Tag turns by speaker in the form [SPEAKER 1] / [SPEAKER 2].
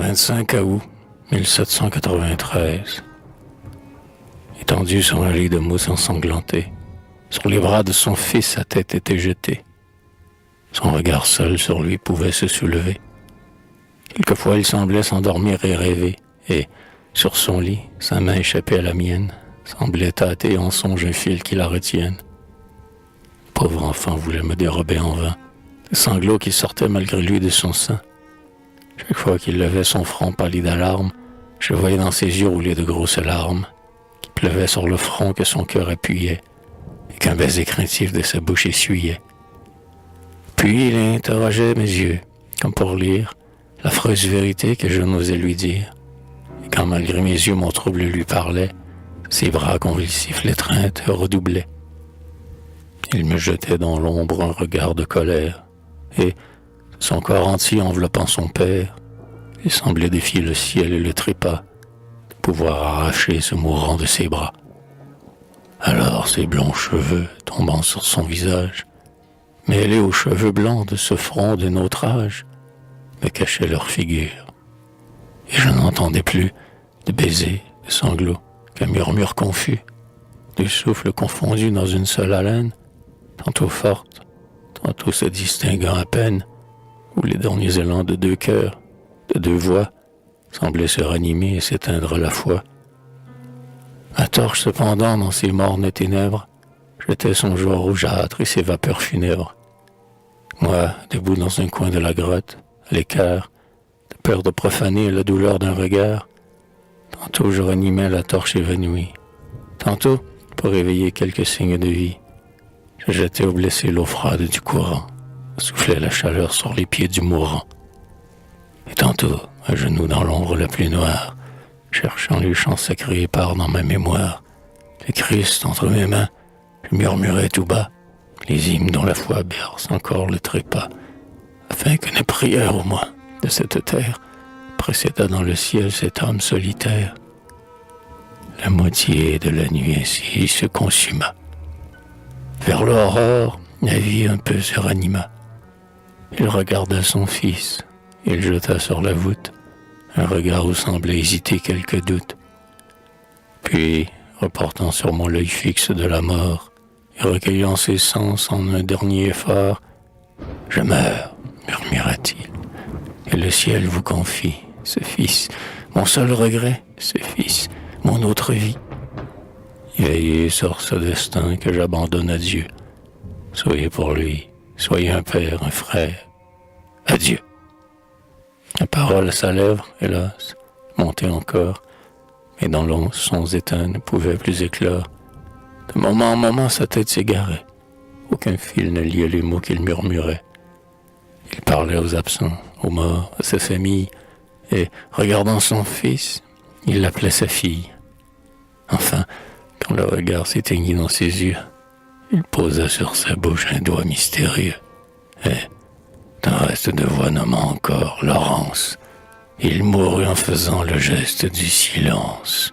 [SPEAKER 1] 25 août 1793. Étendu sur un lit de mousse ensanglantée, sur les bras de son fils sa tête était jetée. Son regard seul sur lui pouvait se soulever. Quelquefois il semblait s'endormir et rêver, et, sur son lit, sa main échappée à la mienne, semblait tâter en songe un fil qui la retienne. Le pauvre enfant voulait me dérober en vain, des sanglots qui sortaient malgré lui de son sein. Chaque fois qu'il levait son front pâli d'alarme, je voyais dans ses yeux rouler de grosses larmes, qui pleuvaient sur le front que son cœur appuyait, et qu'un baiser craintif de sa bouche essuyait. Puis il interrogeait mes yeux, comme pour lire l'affreuse vérité que je n'osais lui dire. Et quand malgré mes yeux mon trouble lui parlait, ses bras convulsifs l'étreinte redoublaient. Il me jetait dans l'ombre un regard de colère, et, son corps entier enveloppant son père, il semblait défier le ciel et le trépas, de pouvoir arracher ce mourant de ses bras. Alors ses blonds cheveux tombant sur son visage, mêlés aux cheveux blancs de ce front d'un autre âge, me cachaient leur figure. Et je n'entendais plus de baisers, de sanglots, qu'un murmure confus, deux souffles confondus dans une seule haleine, tantôt forte, tantôt se distinguant à peine, où les derniers élans de deux cœurs, de deux voix, semblaient se ranimer et s'éteindre à la fois. Ma torche, cependant, dans ces mornes ténèbres, jetait son jour rougeâtre et ses vapeurs funèbres. Moi, debout dans un coin de la grotte, à l'écart, de peur de profaner la douleur d'un regard, tantôt je ranimais la torche évanouie, tantôt, pour éveiller quelques signes de vie, je jetais au blessé l'eau froide du courant, soufflait la chaleur sur les pieds du mourant. Et tantôt, à genoux dans l'ombre la plus noire, cherchant les chants sacrés épars dans ma mémoire, le Christ entre mes mains, je murmurais tout bas les hymnes dont la foi berce encore le trépas, afin qu'une prière au moins de cette terre précédât dans le ciel cet âme solitaire. La moitié de la nuit ainsi se consuma. Vers l'aurore, la vie un peu se ranima. Il regarda son fils, il jeta sur la voûte un regard où semblait hésiter quelque doute. Puis, reportant sur moi l'œil fixe de la mort, et recueillant ses sens en un dernier effort, « Je meurs, murmura-t-il, et le ciel vous confie, ce fils, mon seul regret, ce fils, mon autre vie. Veillez sur ce destin que j'abandonne à Dieu. Soyez pour lui, soyez un père, un frère. Adieu. » La parole à sa lèvre, hélas, montait encore, mais dans l'ombre, sons éteints ne pouvaient plus éclore. De moment en moment, sa tête s'égarait. Aucun fil ne liait les mots qu'il murmurait. Il parlait aux absents, aux morts, à sa famille, et, regardant son fils, il l'appelait sa fille. Enfin, quand le regard s'éteignit dans ses yeux, il posa sur sa bouche un doigt mystérieux, et, d'un reste de voix nommant encore Laurence, il mourut en faisant le geste du silence.